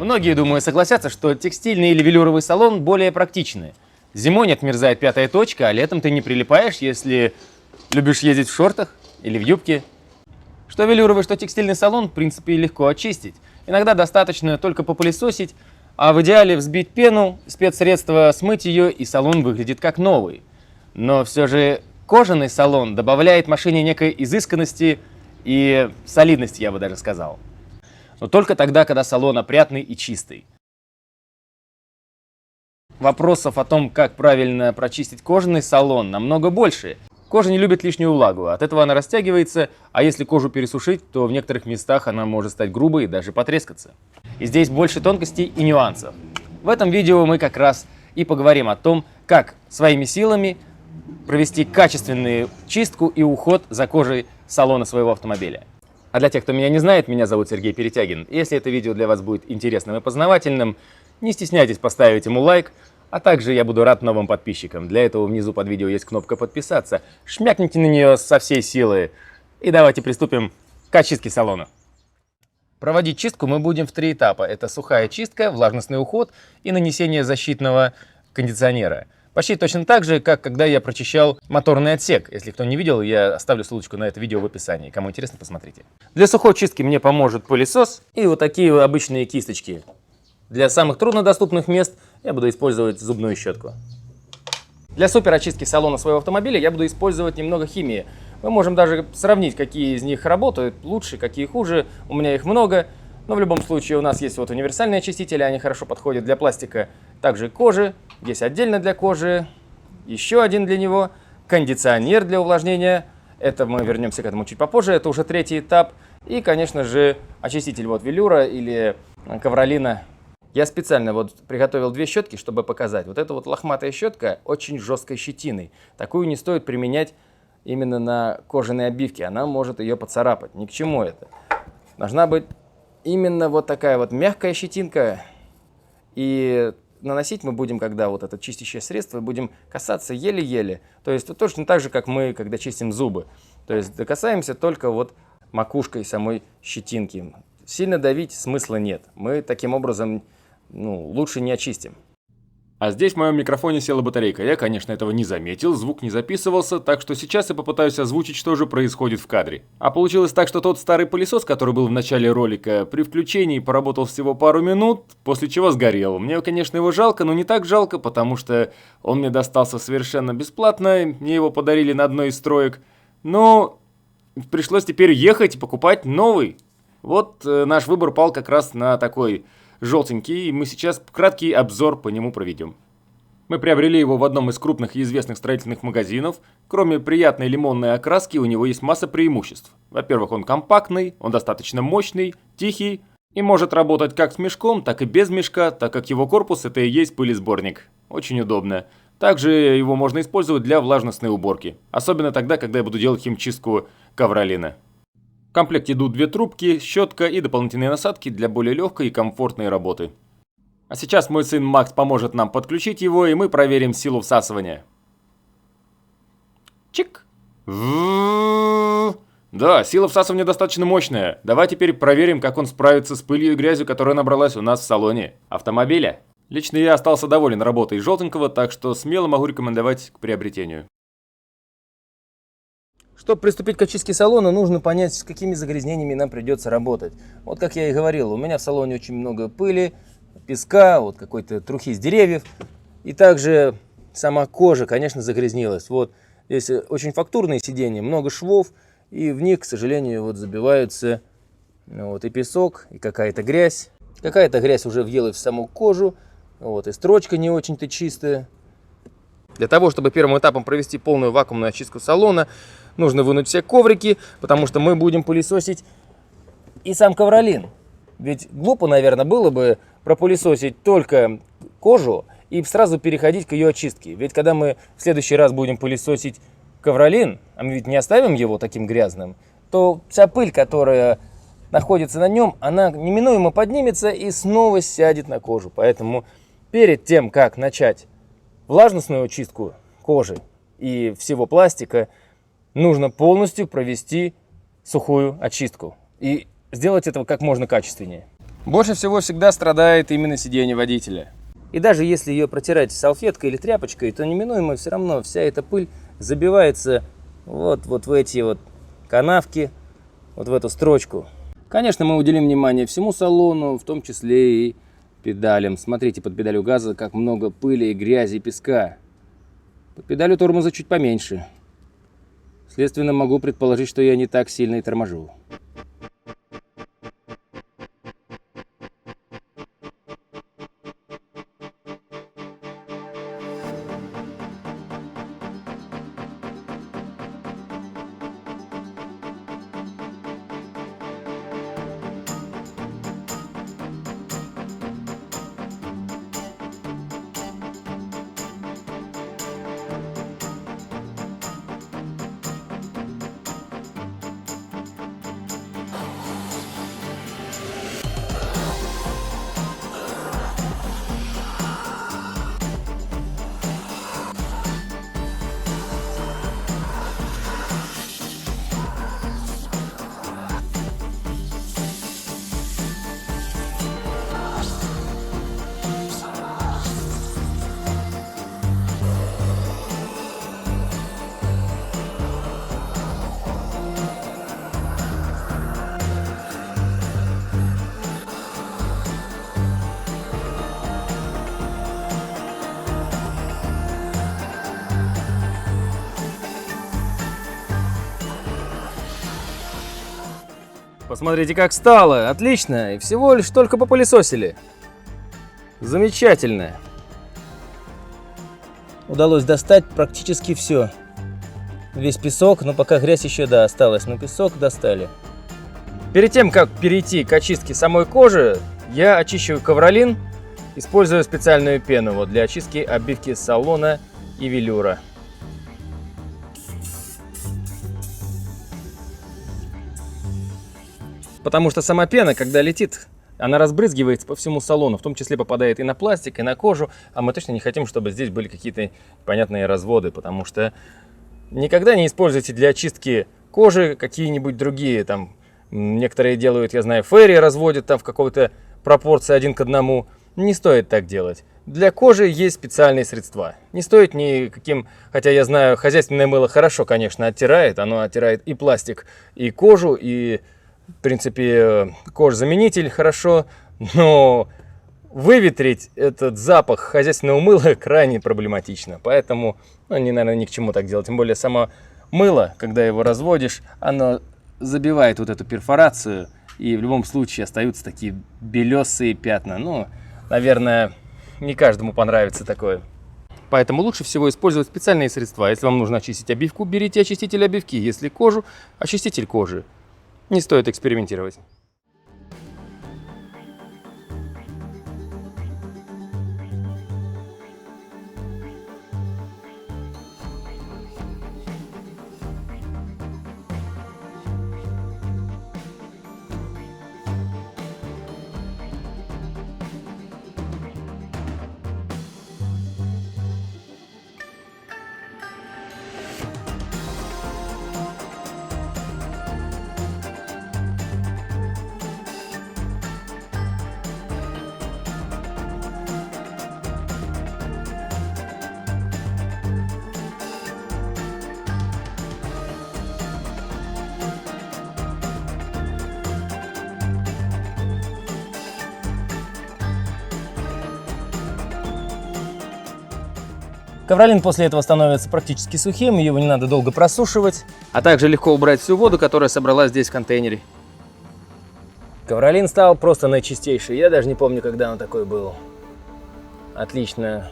Многие, думаю, согласятся, что текстильный или велюровый салон более практичны. Зимой не отмерзает пятая точка, а летом ты не прилипаешь, если любишь ездить в шортах или в юбке. Что велюровый, что текстильный салон, в принципе, легко очистить. Иногда достаточно только попылесосить, а в идеале взбить пену, спецсредство, смыть ее, и салон выглядит как новый. Но все же кожаный салон добавляет машине некой изысканности и солидности, я бы даже сказал. Но только тогда, когда салон опрятный и чистый. Вопросов о том, как правильно прочистить кожаный салон, намного больше. Кожа не любит лишнюю влагу, от этого она растягивается, а если кожу пересушить, то в некоторых местах она может стать грубой и даже потрескаться. И здесь больше тонкостей и нюансов. В этом видео мы как раз и поговорим о том, как своими силами провести качественную чистку и уход за кожей салона своего автомобиля. А для тех, кто меня не знает, меня зовут Сергей Перетягин. Если это видео для вас будет интересным и познавательным, не стесняйтесь поставить ему лайк, а также я буду рад новым подписчикам. Для этого внизу под видео есть кнопка подписаться. Шмякните на нее со всей силы. И давайте приступим к очистке салона. Проводить чистку мы будем в 3 этапа. Это сухая чистка, влажностный уход и нанесение защитного кондиционера. Почти точно так же, как когда я прочищал моторный отсек. Если кто не видел, я оставлю ссылочку на это видео в описании. Кому интересно, посмотрите. Для сухой чистки мне поможет пылесос и вот такие обычные кисточки. Для самых труднодоступных мест я буду использовать зубную щетку. Для суперочистки салона своего автомобиля я буду использовать немного химии. Мы можем даже сравнить, какие из них работают лучше, какие хуже. У меня их много, но в любом случае у нас есть вот универсальные очистители, они хорошо подходят для пластика, также кожи. Есть отдельно для кожи, еще один для него, кондиционер для увлажнения. Это мы вернемся к этому чуть попозже, это уже 3-й этап. И, конечно же, очиститель вот велюра или ковролина. Я специально вот приготовил 2 щетки, чтобы показать. Вот эта вот лохматая щетка очень жесткой щетиной. Такую не стоит применять именно на кожаной обивке. Она может ее поцарапать. Ни к чему это. Должна быть именно вот такая вот мягкая щетинка. И наносить мы будем, когда вот это чистящее средство, будем касаться еле-еле. То есть точно так же, как мы, когда чистим зубы. То есть докасаемся только вот макушкой самой щетинки. Сильно давить смысла нет. Мы таким образом лучше не очистим. А здесь в моем микрофоне села батарейка. Я, конечно, этого не заметил, звук не записывался, так что сейчас я попытаюсь озвучить, что же происходит в кадре. А получилось так, что тот старый пылесос, который был в начале ролика, при включении поработал всего пару минут, после чего сгорел. Мне, конечно, его жалко, но не так жалко, потому что он мне достался совершенно бесплатно, мне его подарили на одной из строек. Но пришлось теперь ехать и покупать новый. Вот наш выбор пал как раз на такой желтенький, и мы сейчас краткий обзор по нему проведем. Мы приобрели его в одном из крупных и известных строительных магазинов. Кроме приятной лимонной окраски, у него есть масса преимуществ. Во-первых, он компактный, он достаточно мощный, тихий и может работать как с мешком, так и без мешка, так как его корпус это и есть пылесборник. Очень удобно. Также его можно использовать для влажностной уборки. Особенно тогда, когда я буду делать химчистку ковролина. В комплекте идут 2 трубки, щетка и дополнительные насадки для более легкой и комфортной работы. А сейчас мой сын Макс поможет нам подключить его, и мы проверим силу всасывания. Чик! Да, сила всасывания достаточно мощная. Давай теперь проверим, как он справится с пылью и грязью, которая набралась у нас в салоне автомобиля. Лично я остался доволен работой желтенького, так что смело могу рекомендовать к приобретению. Чтобы приступить к очистке салона, нужно понять, с какими загрязнениями нам придется работать. Вот как я и говорил, у меня в салоне очень много пыли, песка, вот какой-то трухи с деревьев. И также сама кожа, конечно, загрязнилась. Вот здесь очень фактурные сиденья, много швов, и в них, к сожалению, вот забиваются вот и песок, и какая-то грязь. Какая-то грязь уже въелась в саму кожу, вот, и строчка не очень-то чистая. Для того, чтобы первым этапом провести полную вакуумную очистку салона, нужно вынуть все коврики, потому что мы будем пылесосить и сам ковролин. Ведь глупо, наверное, было бы пропылесосить только кожу и сразу переходить к ее очистке. Ведь когда мы в следующий раз будем пылесосить ковролин, а мы ведь не оставим его таким грязным, то вся пыль, которая находится на нем, она неминуемо поднимется и снова сядет на кожу. Поэтому перед тем, как начать влажностную очистку кожи и всего пластика, нужно полностью провести сухую очистку и сделать этого как можно качественнее. Больше всего всегда страдает именно сиденье водителя. И даже если ее протирать салфеткой или тряпочкой, то неминуемо все равно вся эта пыль забивается вот в эти вот канавки, вот в эту строчку. Конечно, мы уделим внимание всему салону, в том числе и педалям. Смотрите, под педалью газа как много пыли, грязи и песка. Под педалью тормоза чуть поменьше. Следственно, могу предположить, что я не так сильно и торможу. Посмотрите, как стало. Отлично. И всего лишь только попылесосили. Замечательно. Удалось достать практически все. Весь песок, но пока грязь еще, осталась. Но песок достали. Перед тем, как перейти к очистке самой кожи, я очищу ковролин, используя специальную пену для очистки обивки салона и велюра. Потому что сама пена, когда летит, она разбрызгивается по всему салону, в том числе попадает и на пластик, и на кожу, а мы точно не хотим, чтобы здесь были какие-то понятные разводы, потому что никогда не используйте для очистки кожи какие-нибудь другие, там, некоторые делают, я знаю, ферри разводят там в какой-то пропорции 1 к 1, не стоит так делать. Для кожи есть специальные средства, не стоит никаким, хотя я знаю, хозяйственное мыло хорошо, конечно, оттирает, оно оттирает и пластик, и кожу, и в принципе, кожзаменитель хорошо, но выветрить этот запах хозяйственного мыла крайне проблематично. Поэтому, наверное, ни к чему так делать. Тем более, само мыло, когда его разводишь, оно забивает вот эту перфорацию, и в любом случае остаются такие белесые пятна. Наверное, не каждому понравится такое. Поэтому лучше всего использовать специальные средства. Если вам нужно очистить обивку, берите очиститель обивки. Если кожу, очиститель кожи. Не стоит экспериментировать. Ковролин после этого становится практически сухим, его не надо долго просушивать, а также легко убрать всю воду, которая собралась здесь в контейнере. Ковролин стал просто наичистейший, я даже не помню, когда он такой был. Отлично.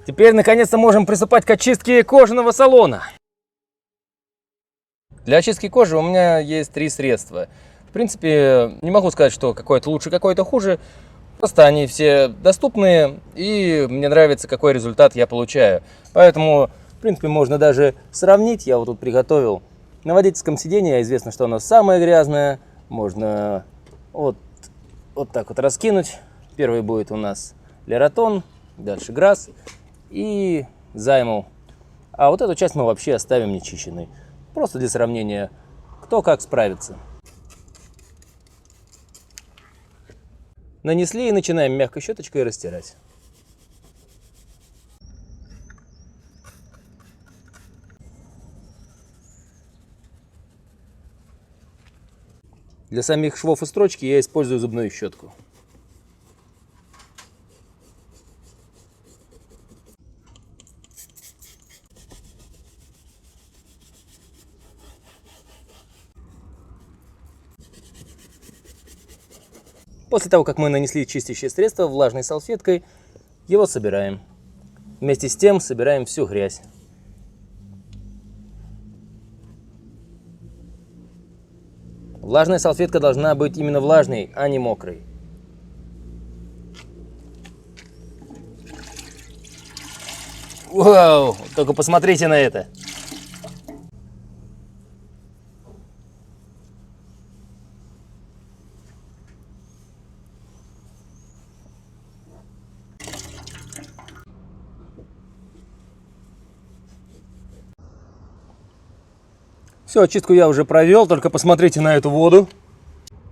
Теперь наконец-то можем приступать к очистке кожаного салона. Для очистки кожи у меня есть 3 средства. В принципе, не могу сказать, что какое-то лучше, какое-то хуже. Просто они все доступные, и мне нравится, какой результат я получаю. Поэтому, в принципе, можно даже сравнить. Я вот тут приготовил. На водительском сиденье известно, что оно самое грязное. Можно вот так вот раскинуть. Первый будет у нас Лератон, дальше Грасс и Займл. А вот эту часть мы вообще оставим нечищенной. Просто для сравнения, кто как справится. Нанесли и начинаем мягкой щеточкой растирать. Для самих швов и строчки я использую зубную щетку. После того, как мы нанесли чистящее средство влажной салфеткой, его собираем. Вместе с тем собираем всю грязь. Влажная салфетка должна быть именно влажной, а не мокрой. Вау! Только посмотрите на это! Все, очистку я уже провел, только посмотрите на эту воду.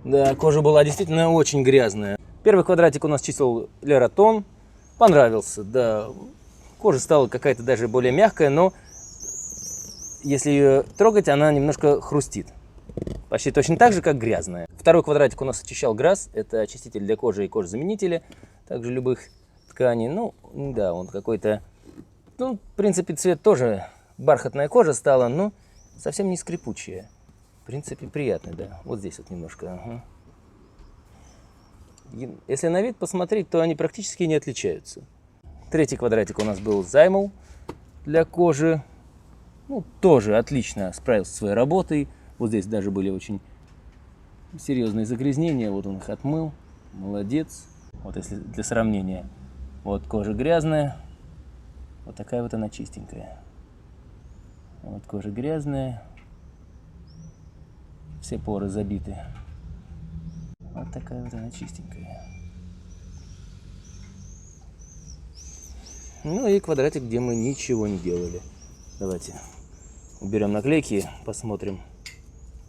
Да, кожа была действительно очень грязная. Первый квадратик у нас чистил Лератон. Понравился, да. Кожа стала какая-то даже более мягкая, но если ее трогать, она немножко хрустит. Почти точно так же, как грязная. Второй квадратик у нас очищал Грасс. Это очиститель для кожи и кожезаменители. Также любых тканей. Ну, да, он какой-то... Ну, в принципе, цвет тоже бархатная кожа стала, но совсем не скрипучая. В принципе, приятный, да. Вот здесь вот немножко. Ага. Если на вид посмотреть, то они практически не отличаются. Третий квадратик у нас был Займол для кожи. Ну, тоже отлично справился со своей работой. Вот здесь даже были очень серьезные загрязнения. Вот он их отмыл. Молодец. Вот если для сравнения. Вот кожа грязная. Вот такая вот она чистенькая. Вот кожа грязная. Все поры забиты. Вот такая вот она чистенькая. Ну и квадратик, где мы ничего не делали. Давайте уберем наклейки, посмотрим,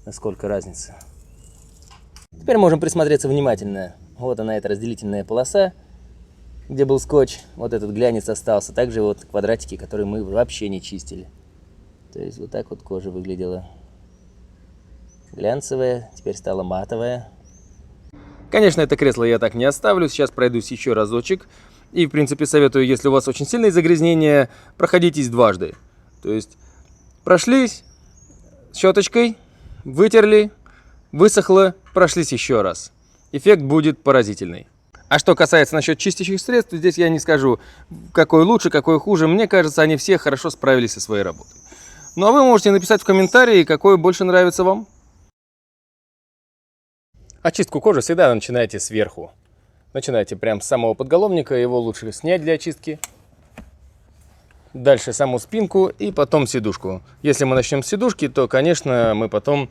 насколько разница. Теперь можем присмотреться внимательно. Вот она, эта разделительная полоса, где был скотч. Вот этот глянец остался. Также вот квадратики, которые мы вообще не чистили. То есть вот так вот кожа выглядела. Глянцевая, теперь стала матовая. Конечно, это кресло я так не оставлю. Сейчас пройдусь еще разочек. И, в принципе, советую, если у вас очень сильные загрязнения, проходитесь дважды. То есть прошлись щеточкой, вытерли, высохло, прошлись еще раз. Эффект будет поразительный. А что касается насчет чистящих средств, здесь я не скажу, какой лучше, какой хуже. Мне кажется, они все хорошо справились со своей работой. Ну а вы можете написать в комментарии, какой больше нравится вам. Очистку кожи всегда начинайте сверху. Начинайте прямо с самого подголовника, его лучше снять для очистки. Дальше саму спинку и потом сидушку. Если мы начнем с сидушки, то, конечно, мы потом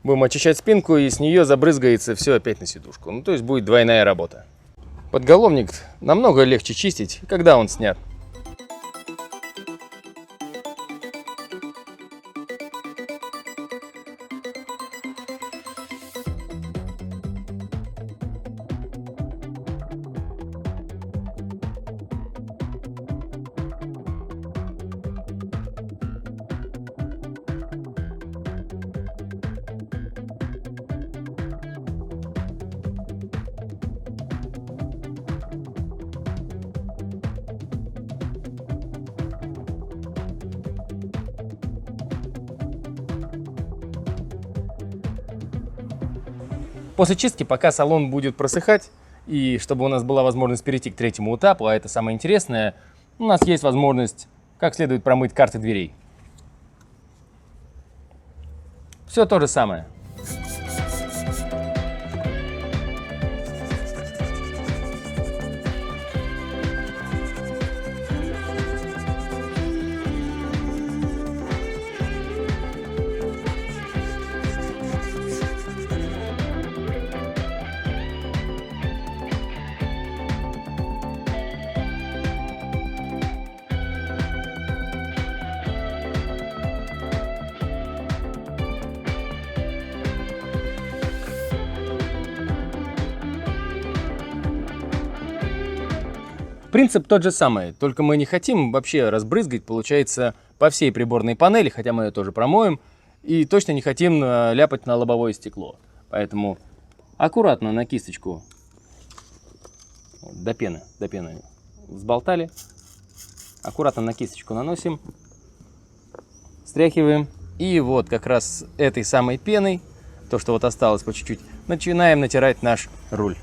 будем очищать спинку, и с нее забрызгается все опять на сидушку. Ну, то есть будет двойная работа. Подголовник намного легче чистить, когда он снят. После чистки, пока салон будет просыхать, и чтобы у нас была возможность перейти к третьему этапу, а это самое интересное, у нас есть возможность как следует промыть карты дверей. Все то же самое. Принцип тот же самый, только мы не хотим вообще разбрызгать, получается, по всей приборной панели, хотя мы ее тоже промоем, и точно не хотим ляпать на лобовое стекло. Поэтому аккуратно на кисточку до пены взболтали, аккуратно на кисточку наносим, стряхиваем, и вот как раз этой самой пеной, то, что вот осталось по чуть-чуть, начинаем натирать наш руль.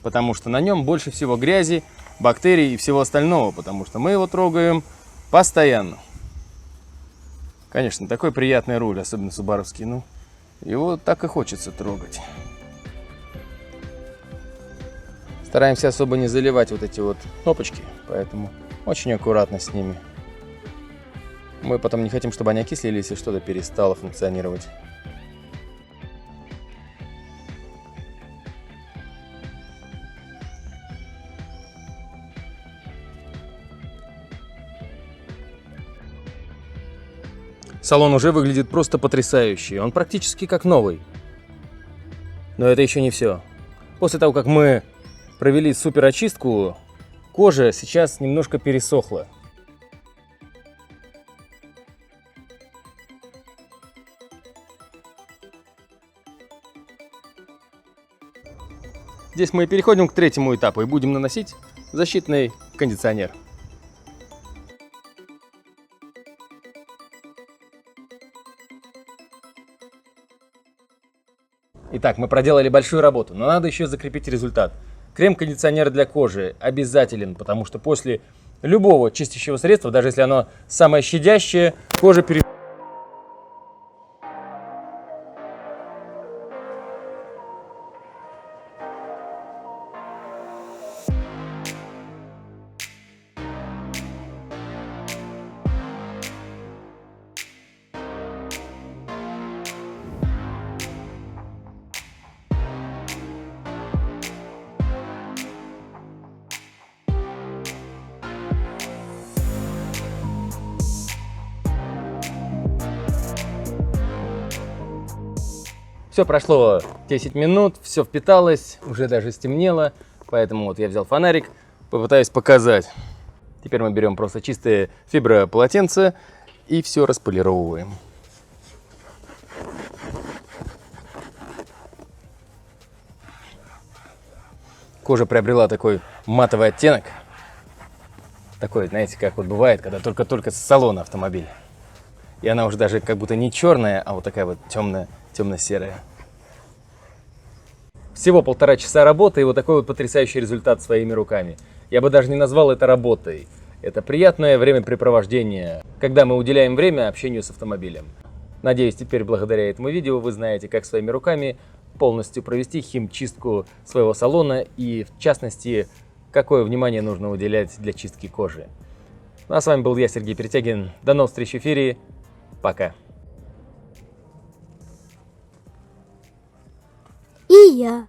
Потому что на нем больше всего грязи, бактерий и всего остального, потому что мы его трогаем постоянно. Конечно, такой приятный руль, особенно субаровский, ну, его так и хочется трогать. Стараемся особо не заливать вот эти вот кнопочки, поэтому очень аккуратно с ними. Мы потом не хотим, чтобы они окислились и что-то перестало функционировать. Салон уже выглядит просто потрясающе, он практически как новый. Но это еще не все. После того, как мы провели супер очистку, кожа сейчас немножко пересохла. Здесь мы переходим к третьему этапу и будем наносить защитный кондиционер. Итак, мы проделали большую работу, но надо еще закрепить результат. Крем-кондиционер для кожи обязателен, потому что после любого чистящего средства, даже если оно самое щадящее, кожа перестает. Все прошло 10 минут, все впиталось, уже даже стемнело, поэтому вот я взял фонарик, попытаюсь показать. Теперь мы берем просто чистое фиброполотенце и все располировываем. Кожа приобрела такой матовый оттенок. Такой, знаете, как вот бывает, когда только-только с салона автомобиля. И она уже даже как будто не черная, а вот такая вот темная, темно-серая. Всего 1,5 часа работы и вот такой вот потрясающий результат своими руками. Я бы даже не назвал это работой. Это приятное времяпрепровождение, когда мы уделяем время общению с автомобилем. Надеюсь, теперь благодаря этому видео вы знаете, как своими руками полностью провести химчистку своего салона и, в частности, какое внимание нужно уделять для чистки кожи. Ну, а с вами был я, Сергей Перетягин. До новых встреч в эфире. Пока. И я.